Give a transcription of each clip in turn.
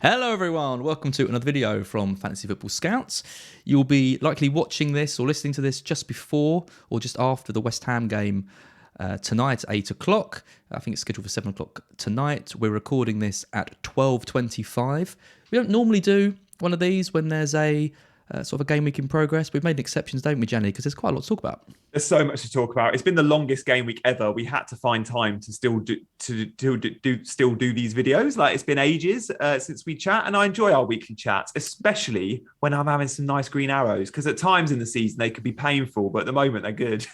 Hello everyone, welcome to another video from Fantasy Football Scouts. You'll be likely watching this or listening to this just before or just after the West Ham game tonight at 8 o'clock. I think it's scheduled for 7 o'clock tonight. We're recording this at 12:25. We don't normally do one of these when there's a sort of a game week in progress. We've made exceptions, don't we, Gianni? Because there's quite a lot to talk about. There's so much to talk about. It's been the longest game week ever. We had to find time to still do these videos. Like, it's been ages since we chat, and I enjoy our weekly chats, especially when I'm having some nice green arrows. Because at times in the season they could be painful, but at the moment they're good.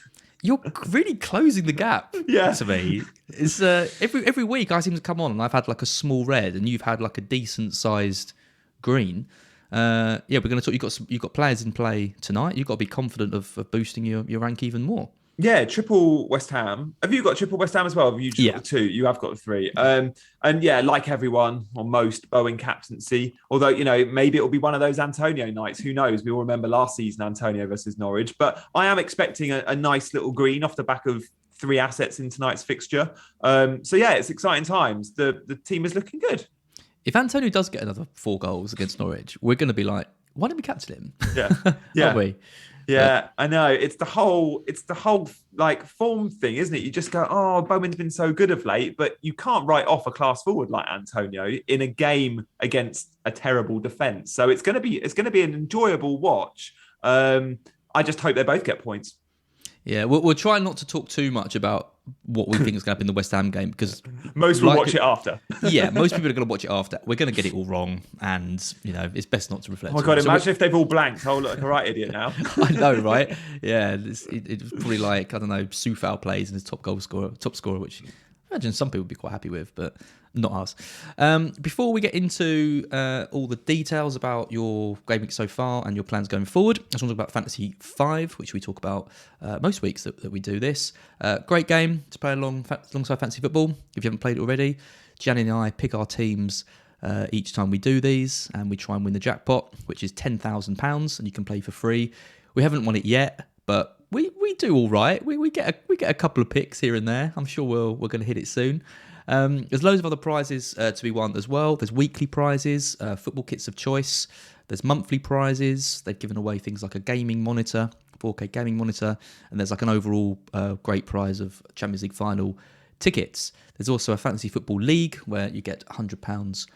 You're really closing the gap to me. It's every week I seem to come on and I've had like a small red, and you've had like a decent sized green. We're going to talk. You've got players in play tonight. You've got to be confident of boosting your rank even more. Yeah, triple West Ham. Have you got triple West Ham as well? Have you just got the two? You have got the three. And yeah, like everyone or most, Bowen captaincy. Although, maybe it'll be one of those Antonio nights. Who knows? We all remember last season Antonio versus Norwich. But I am expecting a nice little green off the back of three assets in tonight's fixture. It's exciting times. The team is looking good. If Antonio does get another 4 goals against Norwich, we're going to be like, why didn't we captain him? Yeah. Aren't we? Yeah, I know. It's the whole like form thing, isn't it? You just go, oh, Bowman's been so good of late, but you can't write off a class forward like Antonio in a game against a terrible defence. So it's gonna be an enjoyable watch. I just hope they both get points. Yeah, we'll try not to talk too much about what we think is going to happen in the West Ham game, because most will watch it after. Yeah, most people are going to watch it after. We're going to get it all wrong, and it's best not to reflect. Oh my God, imagine if they've all blanked. I'll look like a right idiot now. I know, right? Yeah, it's probably like, I don't know, Soufal plays and his top scorer, which I imagine some people would be quite happy with, but not us. Before we get into all the details about your game week so far and your plans going forward, I just want to talk about Fantasy 5, which we talk about most weeks that we do this. Great game to play alongside Fantasy Football. If you haven't played it already, Gianni and I pick our teams each time we do these, and we try and win the jackpot, which is £10,000, and you can play for free. We haven't won it yet, but we do all right. We get a couple of picks here and there. I'm sure we're going to hit it soon. There's loads of other prizes to be won as well. There's weekly prizes, football kits of choice. There's monthly prizes. They've given away things like a gaming monitor, 4K gaming monitor, and there's like an overall great prize of Champions League final tickets. There's also a fantasy football league where you get £100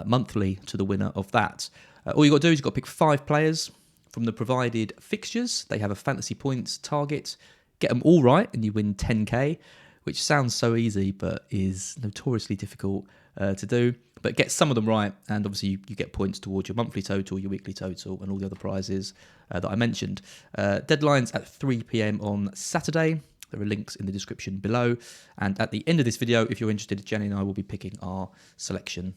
monthly to the winner of that. All you got to do is you've got to pick 5 players from the provided fixtures. They have a fantasy points target. Get them all right and you win 10k, which sounds so easy but is notoriously difficult to do. But get some of them right, and obviously you get points towards your monthly total, your weekly total, and all the other prizes that I mentioned. Deadline's at 3 p.m. on Saturday. There are links in the description below. And at the end of this video, if you're interested, Gianni and I will be picking our selection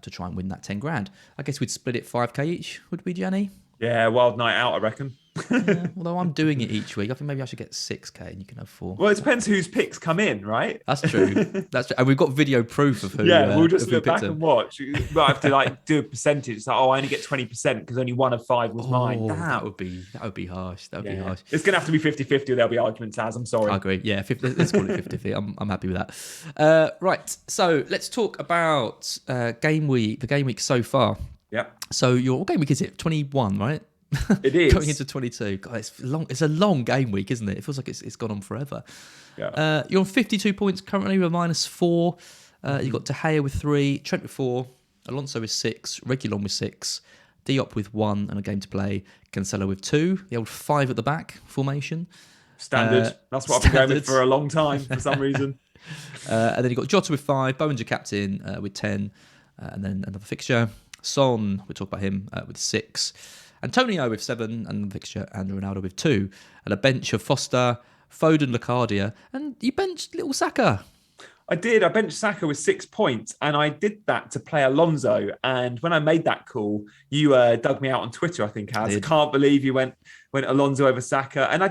to try and win that 10 grand. I guess we'd split it 5k each, would we, Gianni? Yeah, wild night out, I reckon. Yeah, although I'm doing it each week, I think maybe I should get 6k and you can have 4. Well, it depends whose picks come in, right? That's true. That's true. And we've got video proof of who. Yeah, we'll just look back and watch. We'll have to do a percentage. It's like, I only get 20% because only 1 of 5 was mine. Damn. That would be harsh. That would be harsh. It's gonna have to be 50-50 or there'll be arguments. I'm sorry. I agree. Yeah, let's call it 50-50. I'm happy with that. Right. So let's talk about game week. The game week so far. Yeah. So what game week is it? 21, right? It is going into 22. God, it's long. It's a long game week, isn't it? It feels like it's gone on forever. Yeah. You're on 52 points currently with -4. You've got De Gea with 3, Trent with 4, Alonso with 6, Reguilon with 6, Diop with 1 and a game to play, Cancelo with 2. The old 5 at the back formation. Standard. That's what I've been going with for a long time for some reason. And then you've got Jota with 5, Bowen's your captain with 10, and then another fixture. Son, we'll talk about him with 6. Antonio with 7 and the fixture, and Ronaldo with 2. And a bench of Foster, Foden, Locadia, and you benched little Saka. I did. I benched Saka with 6 points, and I did that to play Alonso. And when I made that call, you dug me out on Twitter, I think, Az. I can't believe you went Alonso over Saka. And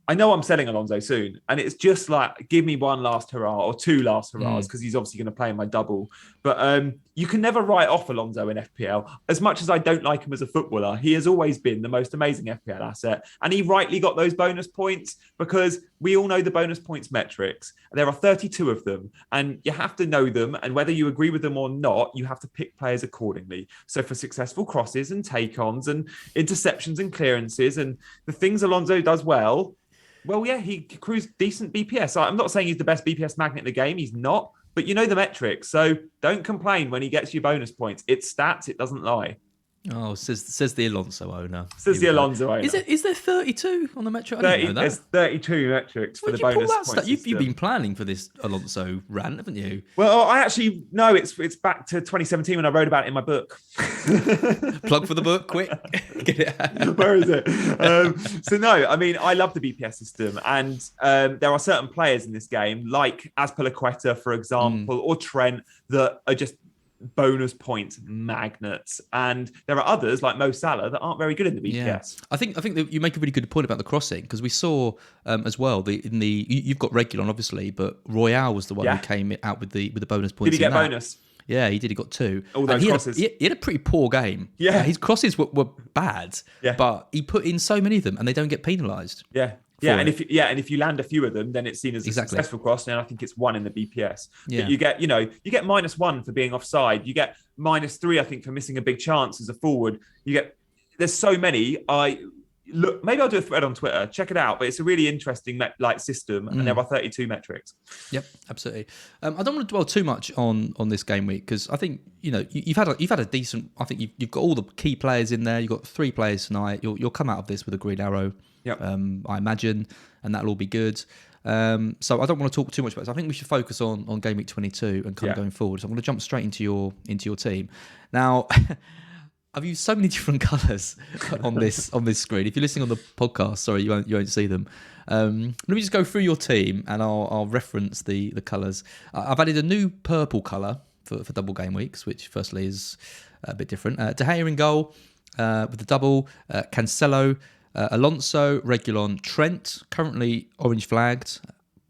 I know I'm selling Alonso soon, and it's just like, give me one last hurrah or two last hurrahs, because he's obviously going to play in my double. But you can never write off Alonso in FPL. As much as I don't like him as a footballer, he has always been the most amazing FPL asset. And he rightly got those bonus points, because we all know the bonus points metrics. There are 32 of them, and you have to know them. And whether you agree with them or not, you have to pick players accordingly. So for successful crosses and take-ons and interceptions and clearances and the things Alonso does well, yeah, he accrues decent BPS. I'm not saying he's the best BPS magnet in the game. He's not. But you know the metrics. So don't complain when he gets you bonus points. It's stats. It doesn't lie. Oh, says the Alonso owner. Says the Alonso owner. Is there 32 on the metric? I didn't know that. There's 32 metrics for the bonus points. You've been planning for this Alonso rant, haven't you? Well, I actually no. It's back to 2017 when I wrote about it in my book. Plug for the book, quick. Get it out. Where is it? So no, I mean, I love the BPS system, and there are certain players in this game, like Azpilicueta, for example, or Trent, that are just bonus points magnets, and there are others like Mo Salah that aren't very good in the BPS. Yeah. I think that you make a really good point about the crossing, because we saw as well you've got Regulon obviously, but Royale was the one who came out with the bonus points. Did he get bonus? Yeah, he did. He got 2. All those crosses. He had a pretty poor game. Yeah, his crosses were bad. Yeah, but he put in so many of them, and they don't get penalised. Yeah. Yeah, and if you land a few of them, then it's seen as a successful cross, and I think it's 1 in the BPS. Yeah. But you get -1 for being offside. You get -3, I think, for missing a big chance as a forward. There's so many. Maybe I'll do a thread on Twitter. Check it out. But it's a really interesting system, and there are 32 metrics. Yep, absolutely. I don't want to dwell too much on this game week, because I think you've had a decent. I think you've got all the key players in there. You've got 3 players tonight. You'll come out of this with a green arrow. Yep. I imagine, and that'll all be good. So I don't want to talk too much about this. I think we should focus on Game Week 22 and kind of going forward. So I'm going to jump straight into your team. Now, I've used so many different colours on this screen. If you're listening on the podcast, sorry, you won't see them. Let me just go through your team, and I'll reference the colours. I've added a new purple colour for double game weeks, which firstly is a bit different. De Gea in goal with the double. Cancelo. Alonso, Regulon, Trent, currently orange flagged.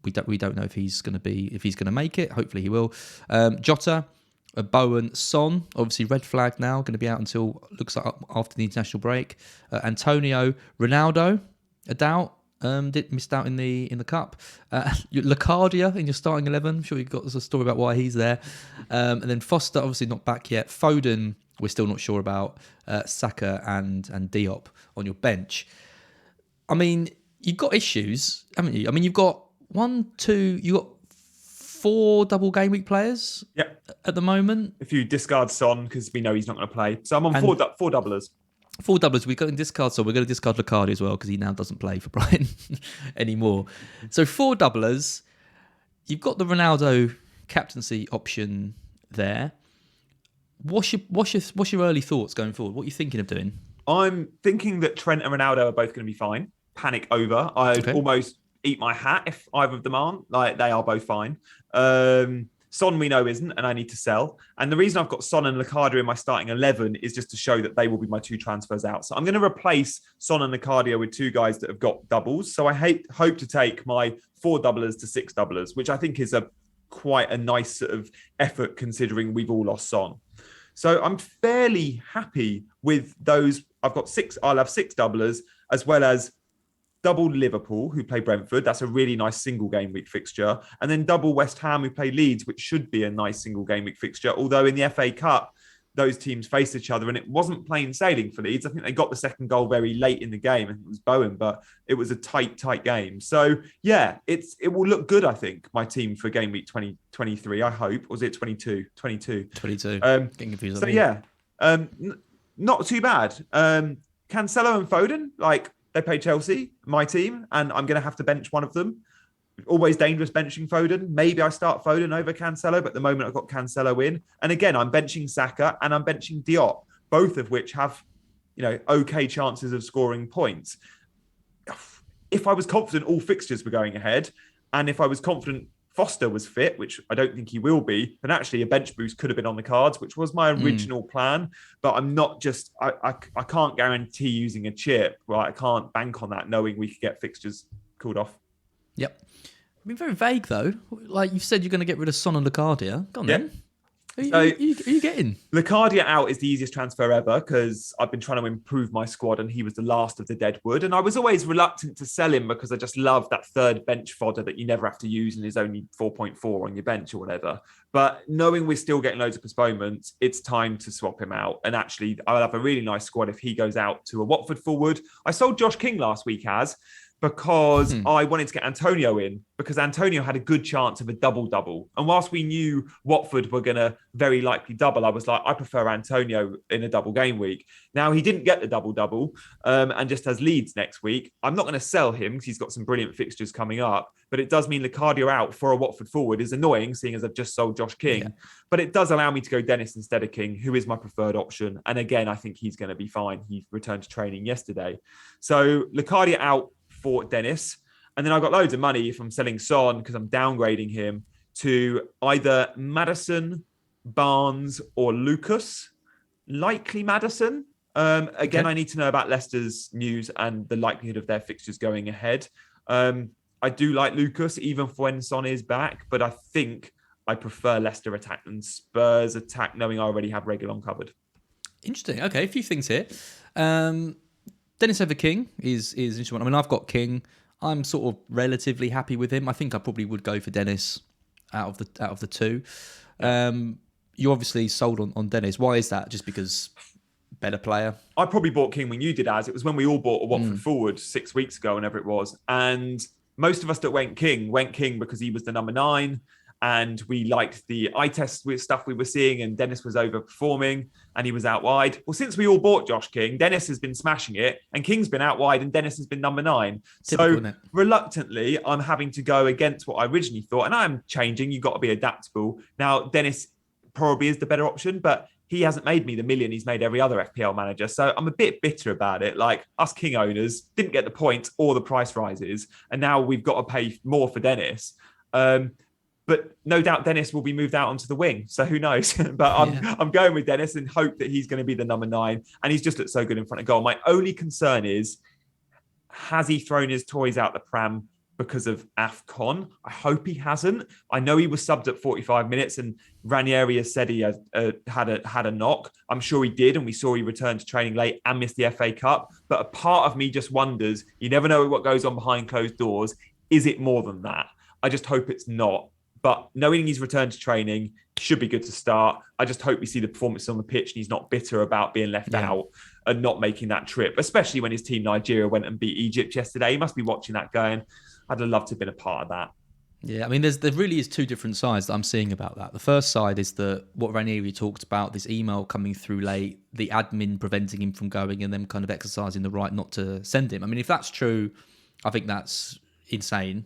We don't know if he's going to make it. Hopefully he will. Jota, Bowen, Son, obviously red flagged now, going to be out until looks like after the international break. Antonio, Ronaldo, a doubt. Missed out in the cup. Lacardia in your starting 11. I'm sure you've got a story about why he's there. And then Foster, obviously not back yet. Foden, we're still not sure about. Saka and Diop on your bench. I mean, you've got issues, haven't you? I mean, you've got 4 double game week players at the moment. If you discard Son, because we know he's not going to play. So I'm on 4 doublers. 4 doublers. We've got to discard Son. We're going to discard Lacardi as well, because he now doesn't play for Brighton anymore. So 4 doublers. You've got the Ronaldo captaincy option there. What's your early thoughts going forward? What are you thinking of doing? I'm thinking that Trent and Ronaldo are both going to be fine. Panic over. I'd almost eat my hat if either of them aren't. Like, they are both fine. Son we know isn't, and I need to sell. And the reason I've got Son and Lacardia in my starting 11 is just to show that they will be my 2 transfers out. So I'm going to replace Son and Lacardia with 2 guys that have got doubles. So I hope to take my 4 doublers to 6 doublers, which I think is quite a nice sort of effort, considering we've all lost Son. So I'm fairly happy with those. I'll have 6 doublers, as well as double Liverpool, who play Brentford. That's a really nice single game week fixture. And then double West Ham, who play Leeds, which should be a nice single game week fixture. Although in the FA Cup, those teams faced each other, and it wasn't plain sailing for Leeds. I think they got the second goal very late in the game, and it was Bowen, but it was a tight game. So yeah, it will look good, I think, my team for game week 2023, I hope. Or was it 22? 22. Getting confused. So yeah, not too bad. Cancelo and Foden, they play Chelsea, my team, and I'm going to have to bench one of them. Always dangerous benching Foden. Maybe I start Foden over Cancelo, but at the moment I've got Cancelo in. And again, I'm benching Saka and I'm benching Diop, both of which have, okay chances of scoring points. If I was confident all fixtures were going ahead, and if I was confident Foster was fit, which I don't think he will be, then actually a bench boost could have been on the cards, which was my original plan. But I'm not just, I can't guarantee using a chip, right? I can't bank on that knowing we could get fixtures cooled off. Yep. I mean, very vague though. Like you've said, you're going to get rid of Son and Lacardia. Go on then. Who are you getting? Lacardia out is the easiest transfer ever because I've been trying to improve my squad and he was the last of the deadwood. And I was always reluctant to sell him because I just love that third bench fodder that you never have to use and is only 4.4 on your bench or whatever. But knowing we're still getting loads of postponements, it's time to swap him out. And actually, I'll have a really nice squad if he goes out to a Watford forward. I sold Josh King last week because I wanted to get Antonio in because Antonio had a good chance of a double-double. And whilst we knew Watford were going to very likely double, I was like, I prefer Antonio in a double game week. Now, he didn't get the double-double and just has Leeds next week. I'm not going to sell him because he's got some brilliant fixtures coming up, but it does mean Lacardia out for a Watford forward is annoying, seeing as I've just sold Josh King. Yeah. But it does allow me to go Dennis instead of King, who is my preferred option. And again, I think he's going to be fine. He returned to training yesterday. So Lacardia out for Dennis. And then I've got loads of money if I'm selling Son because I'm downgrading him to either Maddison, Barnes, or Lucas. Likely Maddison. Again, I need to know about Leicester's news and the likelihood of their fixtures going ahead. I do like Lucas, even for when Son is back, but I think I prefer Leicester attack than Spurs attack, knowing I already have Reguilon covered. Interesting. Okay, a few things here. Dennis over King is interesting. I mean, I've got King. I'm sort of relatively happy with him. I think I probably would go for Dennis out of the two. You obviously sold on Dennis. Why is that? Just because better player? I probably bought King when you did, as it was when we all bought a Watford forward 6 weeks ago, whenever it was. And most of us that went King because he was the number 9. And we liked the eye test stuff we were seeing, and Dennis was overperforming and he was out wide. Well, since we all bought Josh King, Dennis has been smashing it and King's been out wide and Dennis has been number 9. Typical, so reluctantly, I'm having to go against what I originally thought. And I'm changing. You've got to be adaptable. Now, Dennis probably is the better option, but he hasn't made me the million he's made every other FPL manager. So I'm a bit bitter about it. Like, us King owners didn't get the points or the price rises. And now we've got to pay more for Dennis. But no doubt Dennis will be moved out onto the wing. So who knows? But I'm going with Dennis and hope that he's going to be the number 9. And he's just looked so good in front of goal. My only concern is, has he thrown his toys out the pram because of AFCON? I hope he hasn't. I know he was subbed at 45 minutes and Ranieri has said he had a knock. I'm sure he did. And we saw he returned to training late and missed the FA Cup. But a part of me just wonders, you never know what goes on behind closed doors. Is it more than that? I just hope it's not. But knowing he's returned to training should be good to start. I just hope we see the performance on the pitch and he's not bitter about being left out and not making that trip, especially when his team Nigeria went and beat Egypt yesterday. He must be watching that going, I'd have loved to have been a part of that. Yeah, I mean, there really is two different sides that I'm seeing about that. The first side is what Ranieri talked about, this email coming through late, the admin preventing him from going and them kind of exercising the right not to send him. I mean, if that's true, I think that's insane,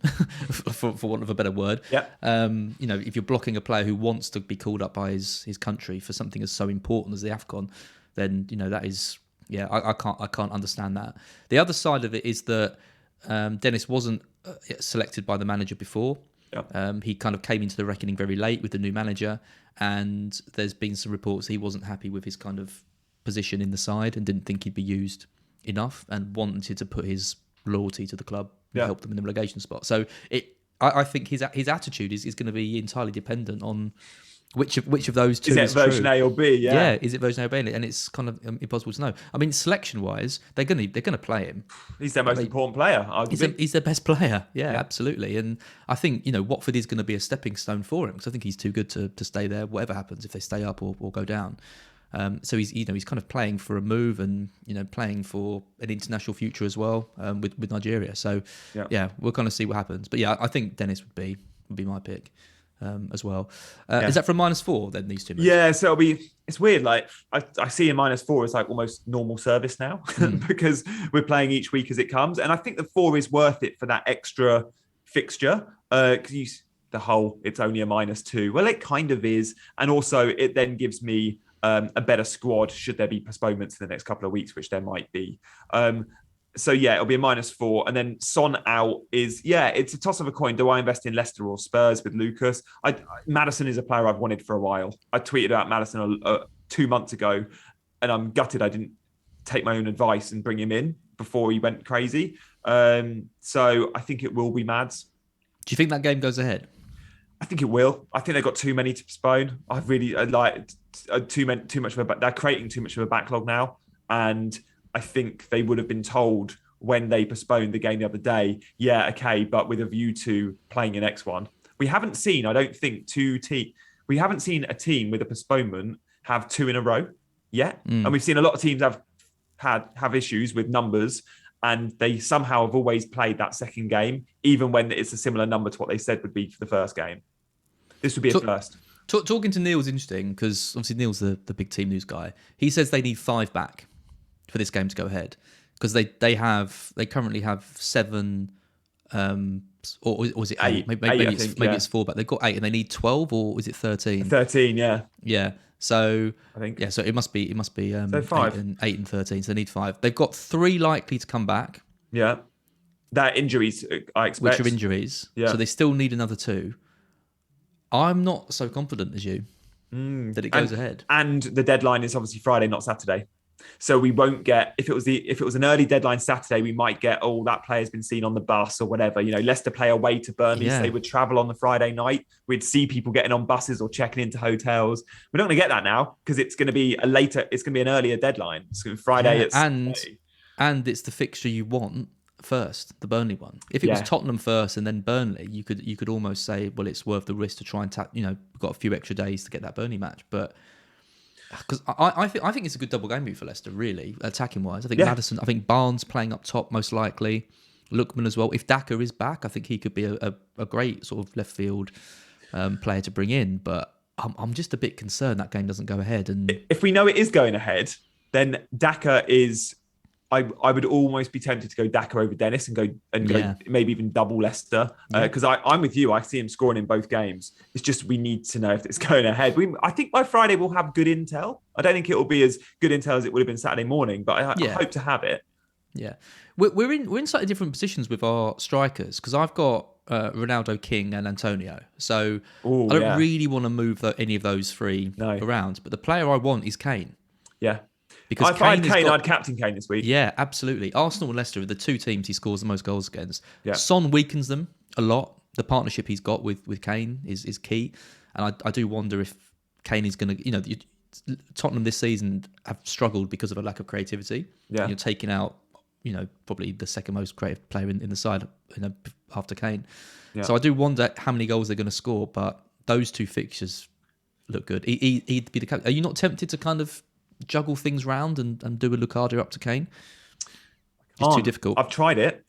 for want of a better word. Yeah. If you're blocking a player who wants to be called up by his country for something as so important as the AFCON, then that is I can't understand that. The other side of it is that Dennis wasn't selected by the manager before. Yeah. He kind of came into the reckoning very late with the new manager, and there's been some reports he wasn't happy with his kind of position in the side and didn't think he'd be used enough and wanted to put his loyalty to the club and help them in the relegation spot. So I think his attitude is going to be entirely dependent on which of those two is version true. A or B. Yeah, is it version A or B? And it's kind of impossible to know. I mean, selection wise, they're going to play him. He's their most important player. He's their best player. Yeah, absolutely. And I think Watford is going to be a stepping stone for him because I think he's too good to stay there. Whatever happens, if they stay up or go down. So he's kind of playing for a move and playing for an international future as well with Nigeria. So we'll kind of see what happens. But I think Dennis would be my pick as well. Is that from -4 then, these two moves? Yeah, so it's weird. Like I see a -4 as like almost normal service now because we're playing each week as it comes, and I think the 4 is worth it for that extra fixture because it's only a -2. Well, it kind of is, and also it then gives me a better squad should there be postponements in the next couple of weeks, which there might be. So it'll be a -4. And then Son out it's a toss of a coin. Do I invest in Leicester or Spurs with Lucas? Maddison is a player I've wanted for a while. I tweeted about Maddison 2 months ago and I'm gutted I didn't take my own advice and bring him in before he went crazy. So I think it will be Mads. Do you think that game goes ahead? I think it will. I think they've got too many to postpone. Too much of a. They're creating too much of a backlog now, and I think they would have been told when they postponed the game the other day. Yeah, okay, but with a view to playing your next one. We haven't seen. I don't think we haven't seen a team with a postponement have 2 in a row yet, and we've seen a lot of teams have issues with numbers. And they somehow have always played that second game, even when it's a similar number to what they said would be for the first game. This would be a first. Talking to Neil's interesting, because obviously Neil's the big team news guy. He says they need 5 back for this game to go ahead, because they currently have 7, or is it 8? Maybe it's 4 back. They've got 8, and they need 12, or is it 13? 13, yeah. Yeah. So I think so it must be so 5. 8 and 13. So they need 5. They've got 3 likely to come back. Yeah, that injuries I expect. Which are injuries. Yeah. So they still need another 2. I'm not so confident as you that it goes ahead. And the deadline is obviously Friday, not Saturday. So we won't get, if it was an early deadline Saturday, we might get, that player's been seen on the bus or whatever. Leicester play away to Burnley, so they would travel on the Friday night. We'd see people getting on buses or checking into hotels. We're not going to get that now, because it's going to be an earlier deadline. It's going to be Friday. And it's the fixture you want first, the Burnley one. If it was Tottenham first and then Burnley, you could almost say, well, it's worth the risk to try and we've got a few extra days to get that Burnley match, but. Because I think it's a good double game week for Leicester, really, attacking wise. I think Maddison, I think Barnes playing up top most likely, Lookman as well. If Daka is back, I think he could be a great sort of left field player to bring in. But I'm just a bit concerned that game doesn't go ahead. And if we know it is going ahead, then Daka is. I would almost be tempted to go Daka over Dennis and go maybe even double Leicester, because I'm with you. I see him scoring in both games. It's just we need to know if it's going ahead. I think by Friday we'll have good intel. I don't think it will be as good intel as it would have been Saturday morning, but I hope to have it. Yeah, we're in slightly different positions with our strikers, because I've got Ronaldo, King, and Antonio. So I don't really want to move any of those 3 around. But the player I want is Kane. Yeah. Because if I had Kane, I'd captain Kane this week. Yeah, absolutely. Arsenal and Leicester are the 2 teams he scores the most goals against. Yeah. Son weakens them a lot. The partnership he's got with Kane is key. And I do wonder if Kane is going to... Tottenham this season have struggled because of a lack of creativity. Yeah. You're taking out, probably the second most creative player in the side after Kane. Yeah. So I do wonder how many goals they're going to score, but those 2 fixtures look good. He'd be the captain. Are you not tempted to kind of juggle things round and do a Lucadia up to Kane? It's too difficult. I've tried it.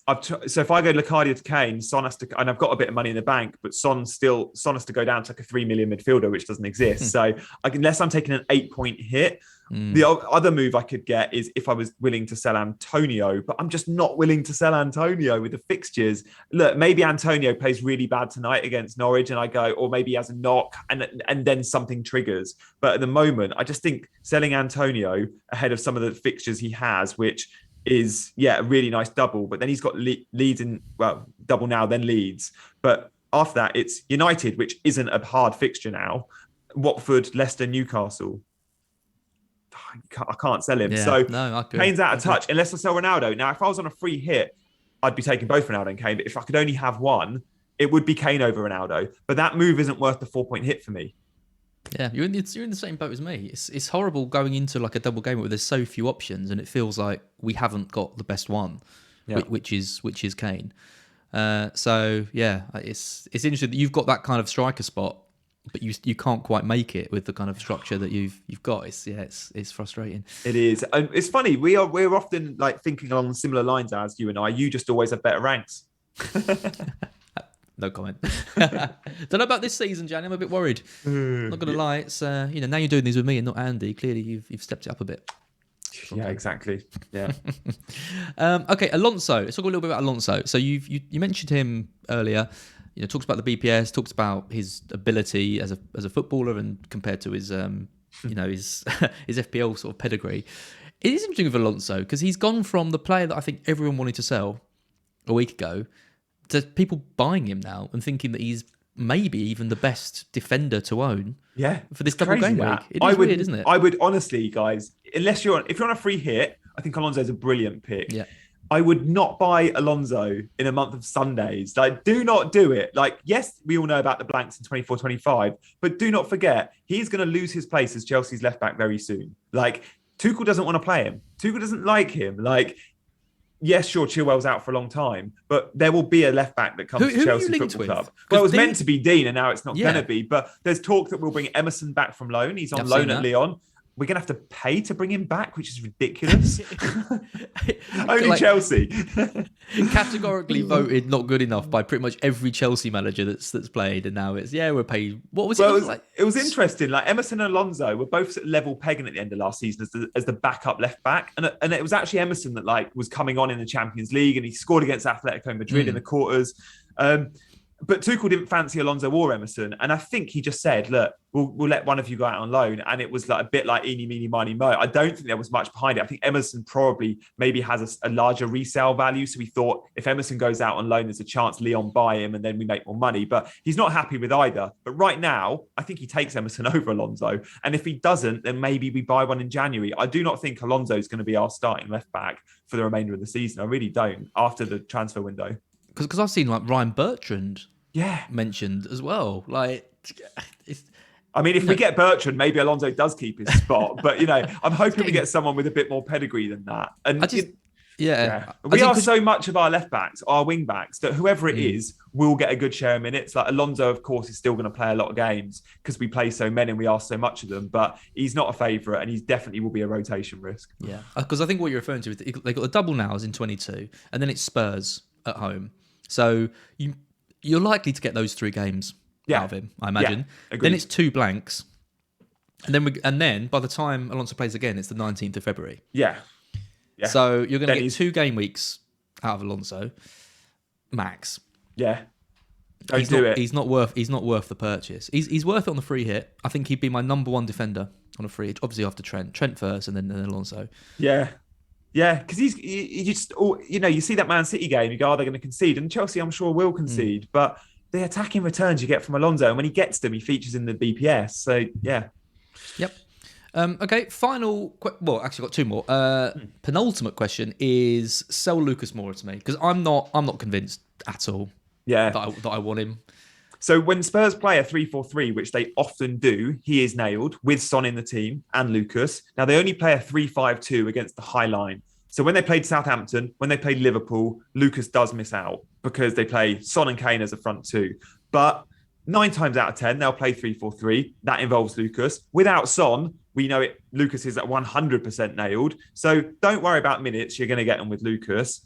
So if I go Lucadia to Kane, Son has to, and I've got a bit of money in the bank, but Son has to go down to like a 3 million midfielder, which doesn't exist. So unless I'm taking an 8-point hit, the other move I could get is if I was willing to sell Antonio, but I'm just not willing to sell Antonio with the fixtures. Look, maybe Antonio plays really bad tonight against Norwich, and I go, or maybe he has a knock, and then something triggers. But at the moment, I just think selling Antonio ahead of some of the fixtures he has, which is a really nice double, but then he's got Leeds in, double now, then Leeds, but after that it's United, which isn't a hard fixture now, Watford, Leicester, Newcastle. I can't sell him. Kane's out of touch unless I sell Ronaldo. Now if I was on a free hit, I'd be taking both Ronaldo and Kane, but if I could only have one, it would be Kane over Ronaldo, but that move isn't worth the 4-point hit for me. Yeah, you're in the same boat as me. It's horrible going into like a double game where there's so few options, and it feels like we haven't got the best one, which is Kane. So yeah, it's interesting that you've got that kind of striker spot, but you can't quite make it with the kind of structure that you've got. It's frustrating. It is. And it's funny. We're often like thinking along similar lines as you and I. You just always have better ranks. No comment. Don't know about this season, Gianni. I'm a bit worried. Not gonna lie. It's now you're doing these with me and not Andy. Clearly, you've stepped it up a bit. Yeah, exactly. Yeah. Okay, Alonso. Let's talk a little bit about Alonso. So you mentioned him earlier. Talks about the BPS. Talks about his ability as a footballer and compared to his his FPL sort of pedigree. It is interesting with Alonso because he's gone from the player that I think everyone wanted to sell a week ago to people buying him now and thinking that he's maybe even the best defender to own. Yeah, for this double game week. It is weird, isn't it? I would honestly, guys, if you're on a free hit, I think Alonso's a brilliant pick. Yeah. I would not buy Alonso in a month of Sundays. Like, do not do it. Like, yes, we all know about the blanks in 24-25, but do not forget, he's going to lose his place as Chelsea's left back very soon. Like, Tuchel doesn't want to play him. Tuchel doesn't like him. Like, yes, sure, Chilwell's out for a long time, but there will be a left back that comes to Chelsea Football Club. Well, it was meant to be Dean, and now it's not going to be. But there's talk that we'll bring Emerson back from loan. He's on loan at Lyon. We're going to have to pay to bring him back, which is ridiculous. Only Chelsea. Categorically voted not good enough by pretty much every Chelsea manager that's played. And now it's, we're paid. What was it? Well, it was interesting. Like Emerson and Alonso were both at level pegging at the end of last season as the backup left back. And it was actually Emerson that was coming on in the Champions League, and he scored against Atletico Madrid in the quarters. But Tuchel didn't fancy Alonso or Emerson. And I think he just said, look, we'll let one of you go out on loan. And it was like a bit like eeny, meeny, miny, mo. I don't think there was much behind it. I think Emerson probably maybe has a larger resale value. So we thought if Emerson goes out on loan, there's a chance Lyon buy him and then we make more money. But he's not happy with either. But right now, I think he takes Emerson over Alonso. And if he doesn't, then maybe we buy one in January. I do not think Alonso is going to be our starting left back for the remainder of the season. I really don't, after the transfer window. Because I've seen Ryan Bertrand mentioned as well. If we get Bertrand, maybe Alonso does keep his spot. But, I'm hoping we get someone with a bit more pedigree than that. And we are so much of our left backs, our wing backs, that whoever it is will get a good share of minutes. Like Alonso, of course, is still going to play a lot of games because we play so many and we ask so much of them. But he's not a favourite, and he definitely will be a rotation risk. Yeah, because I think what you're referring to is they got the double nows in 22, and then it's Spurs at home. So you're likely to get those 3 games out of him, I imagine. Then it's 2 blanks. And then by the time Alonso plays again, it's the 19th of February. Yeah. So you're going to get 2 game weeks out of Alonso, max. Yeah. Don't do it. He's not worth the purchase. He's worth it on the free hit. I think he'd be my number 1 defender on a free hit, obviously after Trent. Trent first and then Alonso. Yeah. Yeah, because you just, you see that Man City game, you go, they're going to concede. And Chelsea, I'm sure, will concede. But the attacking returns you get from Alonso, and when he gets them, he features in the BPS. So, yeah. Yep. Okay, final... actually, got 2 more. Penultimate question is sell Lucas Moura to me, because I'm not convinced at all that I want him. So when Spurs play a 3-4-3, which they often do, he is nailed with Son in the team and Lucas. Now, they only play a 3-5-2 against the high line. So when they played Southampton, when they played Liverpool, Lucas does miss out because they play Son and Kane as a front 2. But 9 times out of 10, they'll play 3-4-3. That involves Lucas. Without Son, we know Lucas is at 100% nailed. So don't worry about minutes. You're going to get him with Lucas.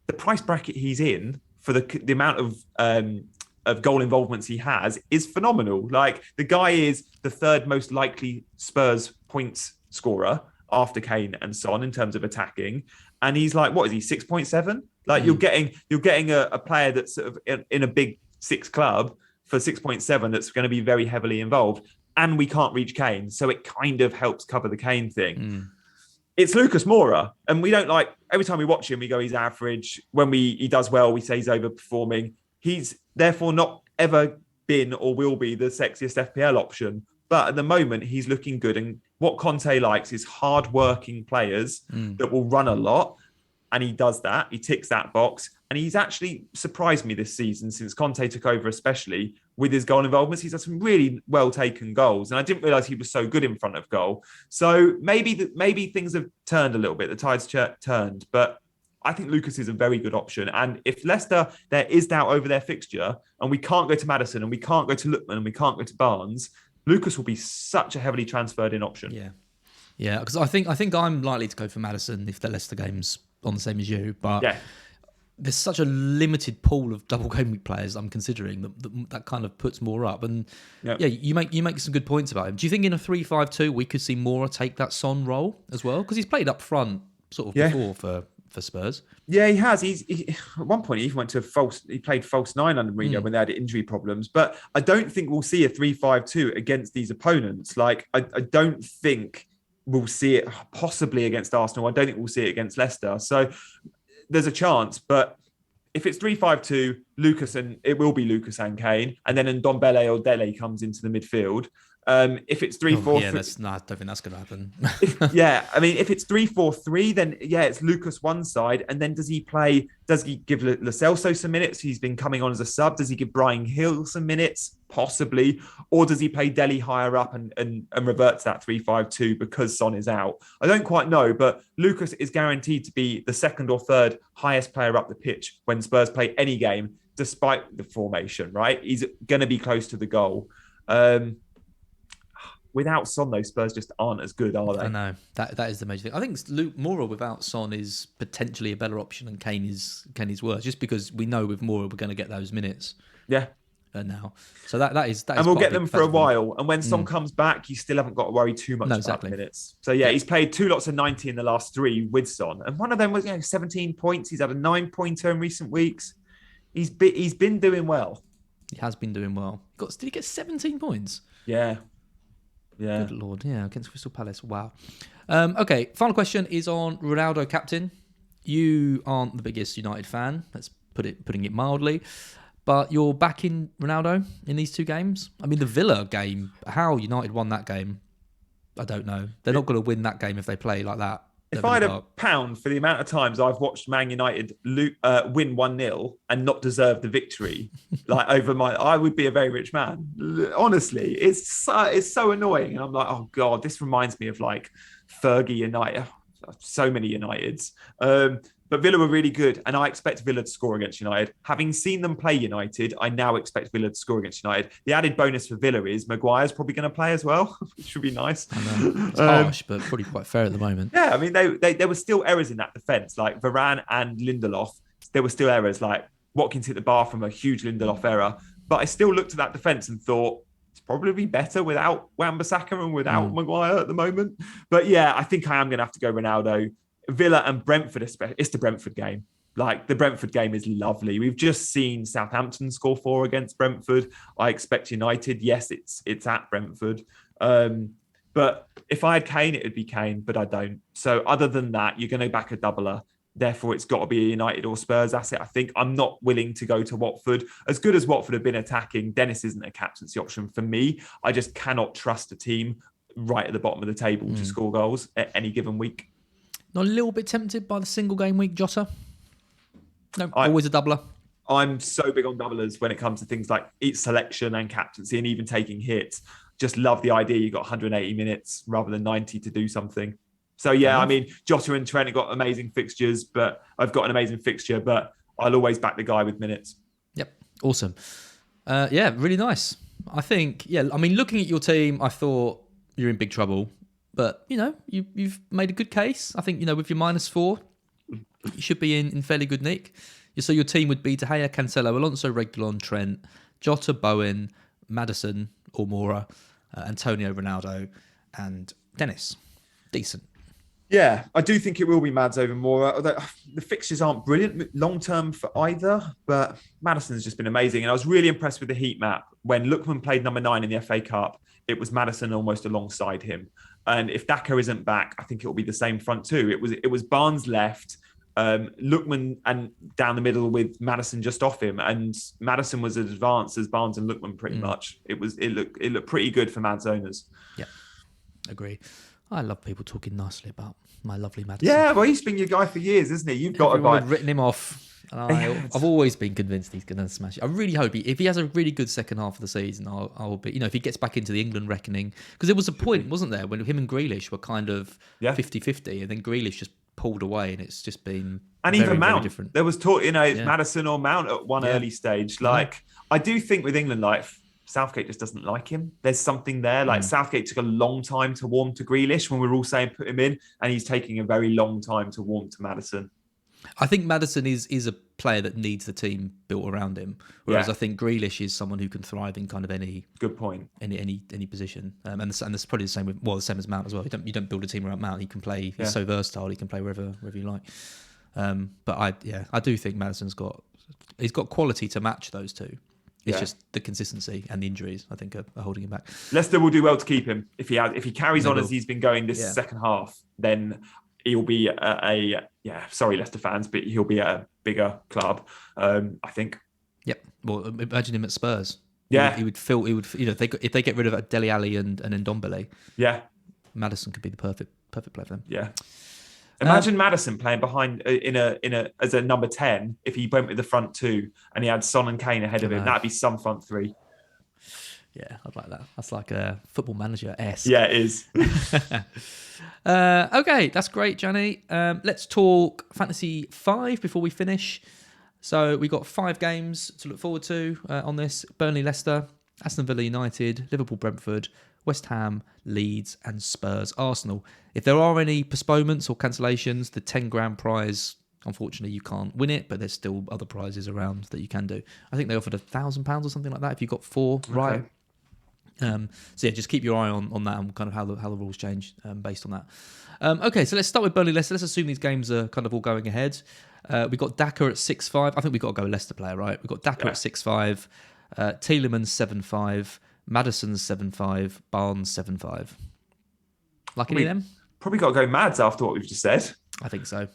The price bracket he's in for the amount of goal involvements he has is phenomenal. Like, the guy is the 3rd most likely Spurs points scorer after Kane and Son in terms of attacking. And he's like, what is he, 6.7? Like, you're getting a player that's sort of in a big 6 club for 6.7 that's going to be very heavily involved. And we can't reach Kane. So it kind of helps cover the Kane thing. It's Lucas Moura. And we don't every time we watch him, we go, he's average. When he does well, we say he's overperforming. He's therefore not ever been or will be the sexiest FPL option. But at the moment, he's looking good. And what Conte likes is hard-working players that will run a lot. And he does that. He ticks that box. And he's actually surprised me this season, since Conte took over, especially with his goal involvements. He's had some really well-taken goals. And I didn't realise he was so good in front of goal. So maybe things have turned a little bit. The tide's turned. But I think Lucas is a very good option. And if Leicester, there is doubt over their fixture, and we can't go to Maddison, and we can't go to Lookman, and we can't go to Barnes, Lucas will be such a heavily transferred in option. Yeah, because I think I'm likely to go for Maddison if the Leicester game's on the same as you. But there's such a limited pool of double game week players I'm considering that kind of puts more up. And you make some good points about him. Do you think in a 3-5-2 we could see Moura take that Son role as well? Because he's played up front sort of before for Spurs. Yeah, he has. At one point he even went to he played false 9 under Mourinho when they had injury problems. But I don't think we'll see a 3-5-2 against these opponents. Like, I don't think we'll see it possibly against Arsenal. I don't think we'll see it against Leicester. So there's a chance, but if it's 3-5-2, it will be Lucas and Kane, and then Ndombele or Dele comes into the midfield. If it's 3-4-3, yeah, I don't think that's going to happen. if it's 3-4-3, then it's Lucas one side, and then does he give Lo Celso some minutes? He's been coming on as a sub. Does he give Bryan Hill some minutes? Possibly. Or does he play Dele higher up and revert to that 3-5-2 because Son is out? I don't quite know, but Lucas is guaranteed to be the second or third highest player up the pitch when Spurs play any game, despite the formation, right? He's going to be close to the goal. Without Son, though, Spurs just aren't as good, are they? I know. That is the major thing. I think Moura without Son is potentially a better option than Kane is worse, just because we know with Moura we're going to get those minutes. Yeah. Now. So that is and we'll get them for a while. And when Son comes back, you still haven't got to worry too much about the minutes. So, he's played 2 lots of 90 in the last 3 with Son. And one of them was 17 points. He's had a 9-pointer in recent weeks. He's been doing well. He has been doing well. Did he get 17 points? Yeah. Yeah. Good Lord. Yeah, against Crystal Palace. Wow. Okay, final question is on Ronaldo captain. You aren't the biggest United fan. Let's putting it mildly. But you're backing Ronaldo in these 2 games. I mean, the Villa game, how United won that game, I don't know. They're not going to win that game if they play like that. If I had a pound for the amount of times I've watched Man United win 1-0 and not deserve the victory, I would be a very rich man. Honestly, it's so annoying. And I'm like, oh God, this reminds me of like Fergie United. So many Uniteds. But Villa were really good, and I expect Villa to score against United. Having seen them play United, I now expect Villa to score against United. The added bonus for Villa is Maguire's probably going to play as well, which would be nice. I know. It's harsh, but probably quite fair at the moment. Yeah, I mean, there were still errors in that defence. Like Varane and Lindelof, there were still errors. Like Watkins hit the bar from a huge Lindelof error. But I still looked at that defence and thought, it's probably better without Wan-Bissaka and without Maguire at the moment. But I think I am going to have to go Ronaldo. Villa and Brentford, it's the Brentford game. Like, the Brentford game is lovely. We've just seen Southampton score 4 against Brentford. I expect United. Yes, it's at Brentford. But if I had Kane, it would be Kane, but I don't. So other than that, you're going to back a doubler. Therefore, it's got to be a United or Spurs asset. I think I'm not willing to go to Watford. As good as Watford have been attacking, Dennis isn't a captaincy option for me. I just cannot trust a team right at the bottom of the table to score goals at any given week. Not a little bit tempted by the single game week Jota? No, always a doubler. I'm so big on doublers when it comes to things like each selection and captaincy and even taking hits. Just love the idea you got 180 minutes rather than 90 to do something. So, I mean, Jota and Trent have got amazing fixtures, but I've got an amazing fixture, but I'll always back the guy with minutes. Yep. Awesome. Really nice. I think, I mean, looking at your team, I thought you're in big trouble. But, you've made a good case. I think, with your -4, you should be in fairly good nick. So your team would be De Gea, Cancelo, Alonso, Reguilon, Trent, Jota, Bowen, Maddison or Moura, Antonio, Ronaldo and Dennis. Decent. Yeah, I do think it will be Mads over Moura. Although the fixtures aren't brilliant long-term for either, but Maddison's just been amazing. And I was really impressed with the heat map. When Lookman played number 9 in the FA Cup, it was Maddison almost alongside him. And if Daka isn't back, I think it will be the same front two. It was Barnes left, Lookman and down the middle with Maddison just off him, and Maddison was as advanced as Barnes and Lookman pretty much. It looked pretty good for Mads owners. Yeah, agree. I love people talking nicely about my lovely Maddison. Yeah, well, he's been your guy for years, isn't he? Everyone written him off. And I've always been convinced he's going to smash it. I really hope if he has a really good second half of the season, I'll be, if he gets back into the England reckoning. Because there was a point, wasn't there, when him and Grealish were kind of 50-50, and then Grealish just pulled away, and it's just been even Mount. Very different. There was talk, Maddison or Mount at one early stage. I do think with England, Southgate just doesn't like him. There's something there. Southgate took a long time to warm to Grealish when we were all saying put him in, and he's taking a very long time to warm to Maddison. I think Maddison is a player that needs the team built around him, whereas I think Grealish is someone who can thrive in kind of any any position. And that's probably the same the same as Mount as well. You don't build a team around Mount. He can play. He's so versatile. He can play wherever you like. But I do think Maddison's got quality to match those two. It's just the consistency and the injuries, I think, are holding him back. Leicester will do well to keep him if he carries on as he's been going this second half. Then he'll be sorry, Leicester fans, but he'll be at a bigger club, I think. Yep. Well, imagine him at Spurs. Yeah. He would fill. He would, if they get rid of Dele Alli and Ndombele, Yeah. Maddison could be the perfect play for them. Yeah. Imagine Maddison playing behind as a number 10 if he went with the front two and he had Son and Kane ahead of him. That'd be some front three. Yeah, I'd like that. That's like a Football Manager-esque. Yeah, it is. Okay, that's great, Gianni. Let's talk Fantasy 5 before we finish. So we got 5 games to look forward to on this. Burnley, Leicester, Aston Villa, United, Liverpool, Brentford, West Ham, Leeds, and Spurs, Arsenal. If there are any postponements or cancellations, the 10 grand prize, unfortunately, you can't win it, but there's still other prizes around that you can do. I think they offered £1,000 or something like that if you got 4 right. So yeah, just keep your eye on that and kind of how the rules change based on that. Okay, so let's start with Burnley, Leicester. Let's assume these games are kind of all going ahead. We got Daka at 6.5. I think we've got to go Leicester player, right? We've got Daka at 6.5, Tielemans 7.5, Maddison's 7.5, Barnes 7.5. Like any of them? Probably got to go Mads after what we've just said. I think so.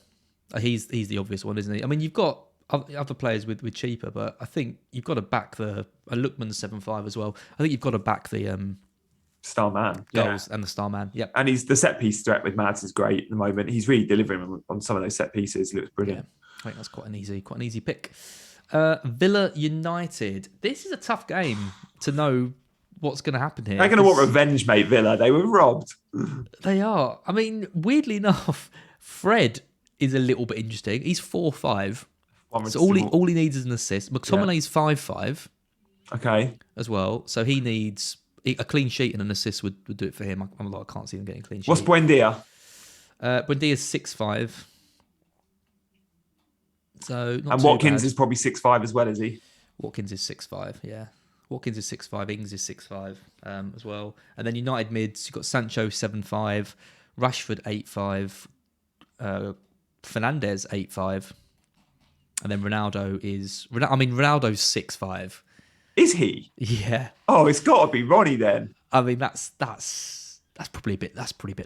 He's the obvious one, isn't he? I mean, you've got other players with cheaper, but I think you've got to back a Lookman's 7.5 as well. I think you've got to back the star man goals and the star man. Yep. And the set piece threat with Mads is great at the moment. He's really delivering on some of those set pieces. He looks brilliant. Yeah. I think that's quite an easy pick. Villa United. This is a tough game to know what's going to happen here. They're going to want revenge, mate. Villa. They were robbed. They are. I mean, weirdly enough, Fred is a little bit interesting. He's 4.5. So all he needs is an assist. McTominay's 5.5. Okay. As well. So he needs a clean sheet and an assist would do it for him. I can't see him getting a clean sheet. What's Buendia? Buendia's 6.5. So not and too Watkins bad. is probably 6.5 as well, is he? Watkins is 6.5, yeah. Watkins is 6.5, Ings is 6.5 as well. And then United mids, you've got Sancho 7.5, Rashford 8.5, Fernandes 8.5. And then Ronaldo's 6.5. Is he? Yeah. Oh, it's got to be Ronnie then. I mean, that's probably a bit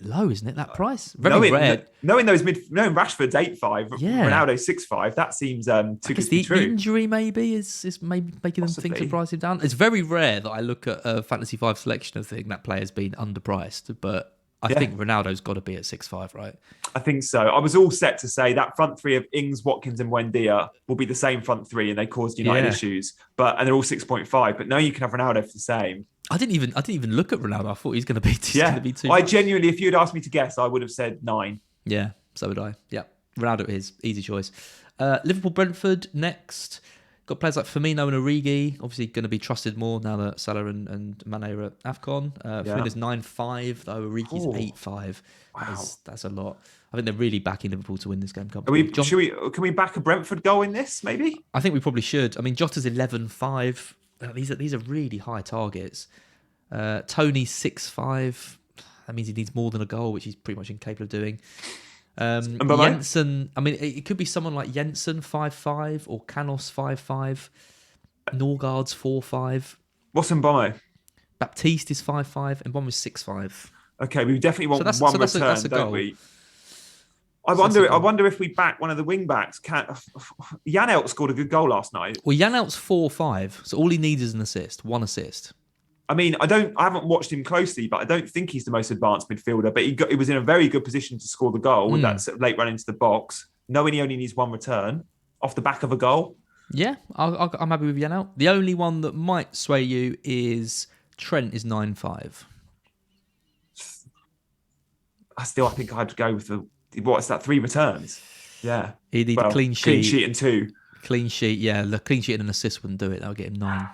low, isn't it? That price. Very rare. Knowing Rashford's 8.5, yeah. Ronaldo's 6.5. That seems too good to be true. The injury maybe is maybe making them think to price him down. It's very rare that I look at a Fantasy 5 selection and think that player's been underpriced, but I think Ronaldo's got to be at 6.5, right? I think so. I was all set to say that front three of Ings, Watkins, and Buendia will be the same front three, and they caused United issues. And they're all 6.5. But now you can have Ronaldo for the same. I didn't even look at Ronaldo. I thought he was going to be too. I genuinely, if you had asked me to guess, I would have said 9. Yeah, so would I. Yeah, Ronaldo is easy choice. Liverpool Brentford next. Got players like Firmino and Origi, obviously going to be trusted more now that Salah and Mane are at AFCON. Firmino's 9.5, though Origi's 8.5. Wow. That's a lot. I think they're really backing Liverpool to win this game. Can we back a Brentford goal in this, maybe? I think we probably should. I mean, Jota's 11.5. These are really high targets. Tony's 6.5. That means he needs more than a goal, which he's pretty much incapable of doing. Jensen, I mean, it could be someone like Jensen 5.5 or Canos 5.5. Norgard's 4.5. What's Mbomo? Baptiste is 5.5 and Mbomo's 6.5. Okay, we definitely want one return, don't we? I wonder if we back one of the wing backs. Janelt scored a good goal last night. Well, Janelt's 4.5, so all he needs is an assist, one assist. I mean, I haven't watched him closely, but I don't think he's the most advanced midfielder. But he was in a very good position to score the goal with that sort of late run into the box, knowing he only needs one return off the back of a goal. Yeah, I'm happy with Janelt. The only one that might sway you is Trent is 9.5. I think I'd go with what's that? 3 returns. Yeah, he needs a clean sheet. Clean sheet and 2. Clean sheet, yeah. The clean sheet and an assist wouldn't do it. That would get him 9.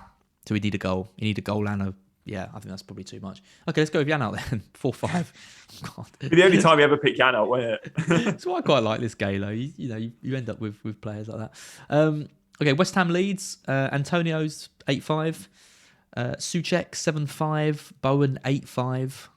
So we need a goal. You need a goal and a... Yeah, I think that's probably too much. Okay, let's go with Janelt then. 4.5. God. The only time we ever pick Janelt, wasn't it? That's why I quite like this game, though. You end up with players like that. Okay, West Ham Leeds. Antonio's 8.5. Souček 7.5. Bowen 8.5.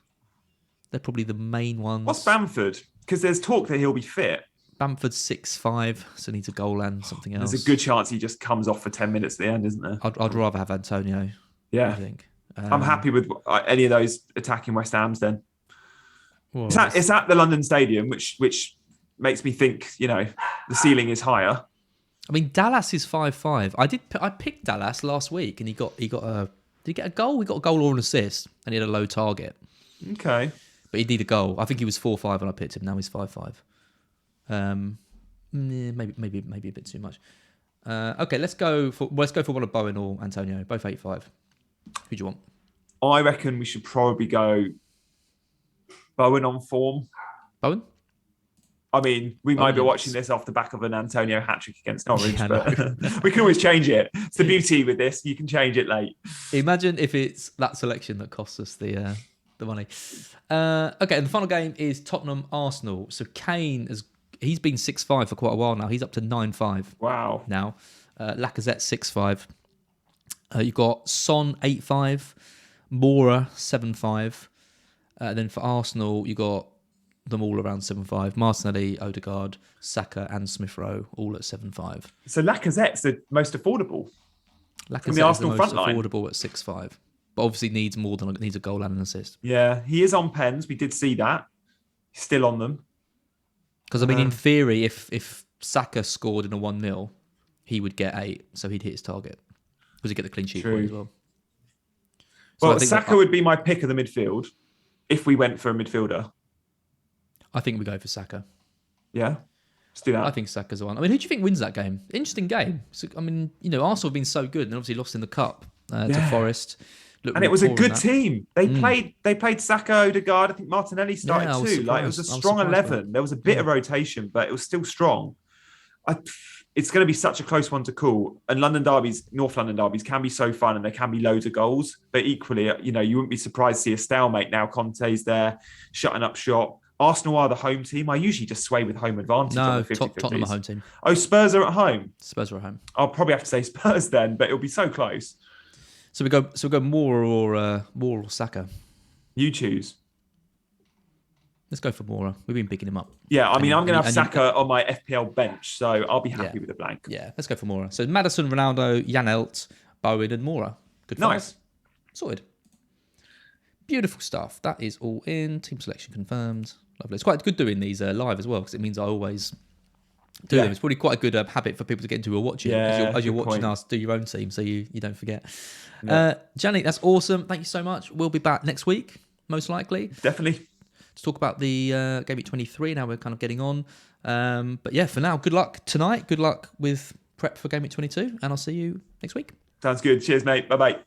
They're probably the main ones. What's Bamford? Because there's talk that he'll be fit. Bamford's 6.5, so needs a goal and something else. There's a good chance he just comes off for 10 minutes at the end, isn't there? I'd rather have Antonio. Yeah. I think. I'm happy with any of those attacking West Hams then. Well, it's at the London Stadium, which makes me think, the ceiling is higher. I mean, Dallas is 5.5. I picked Dallas last week and he got a Did he get a goal? He got a goal or an assist, and he had a low target. Okay. But he'd need a goal. I think he was 4-5 when I picked him. Now he's 5-5. Maybe a bit too much. Okay, let's go for one of Bowen or Antonio. Both 85. Who do you want? I reckon we should probably go Bowen on form. Bowen? I mean, we might be watching this off the back of an Antonio hat-trick against Norwich, but we can always change it. It's the beauty with this. You can change it late. Imagine if it's that selection that costs us the money. Okay, and the final game is Tottenham-Arsenal. So Kane, he's been 6-5 for quite a while now. He's up to 9-5. Wow. Now. Lacazette 6-5. You've got Son 8-5. Moura 7-5. Then for Arsenal, you got them all around 7-5. Martinelli, Odegaard, Saka, and Smith Rowe all at 7-5. So Lacazette's the most affordable. Lacazette from the Arsenal is the most front line. affordable at 6-5, but obviously needs a goal and an assist. Yeah, he is on pens. We did see that. He's still on them. Because I mean, in theory, if Saka scored in a 1-0, he would get 8, so he'd hit his target because he'd get the clean sheet point as well. So well, Saka would be my pick of the midfield if we went for a midfielder. I think we go for Saka. Yeah, let's do that. I think Saka's the one. I mean, who do you think wins that game? Interesting game. So, I mean, Arsenal have been so good and obviously lost in the cup to Forest. And it was a good team. They played Saka, Odegaard. I think Martinelli started too. Like, it was a strong 11. There was a bit of rotation, but it was still strong. It's going to be such a close one to call. And North London derbies can be so fun and there can be loads of goals. But equally, you wouldn't be surprised to see a stalemate now. Conte's there, shutting up shop. Arsenal are the home team. I usually just sway with home advantage. No, on the 50-50s. Tottenham are home team. Oh, Spurs are at home. Spurs are at home. I'll probably have to say Spurs then, but it'll be so close. So we go Moura or Saka. You choose. Let's go for Moura. We've been picking him up. Yeah, I mean, I'm going to have Saka on my FPL bench, so I'll be happy with a blank. Yeah, let's go for Moura. So Maddison, Ronaldo, Janelt, Bowen, and Moura. Good five. Nice. Sorted. Beautiful stuff. That is all in. Team selection confirmed. Lovely. It's quite good doing these live as well because it means I always do them. It's probably quite a good habit for people to get into who are watching as you're watching us do your own team so you don't forget. Yeah. Gianni, that's awesome. Thank you so much. We'll be back next week, most likely. Definitely. To talk about the Gameweek 23 and how we're kind of getting on. But yeah, for now, good luck tonight. Good luck with prep for Gameweek 22 and I'll see you next week. Sounds good. Cheers, mate. Bye-bye.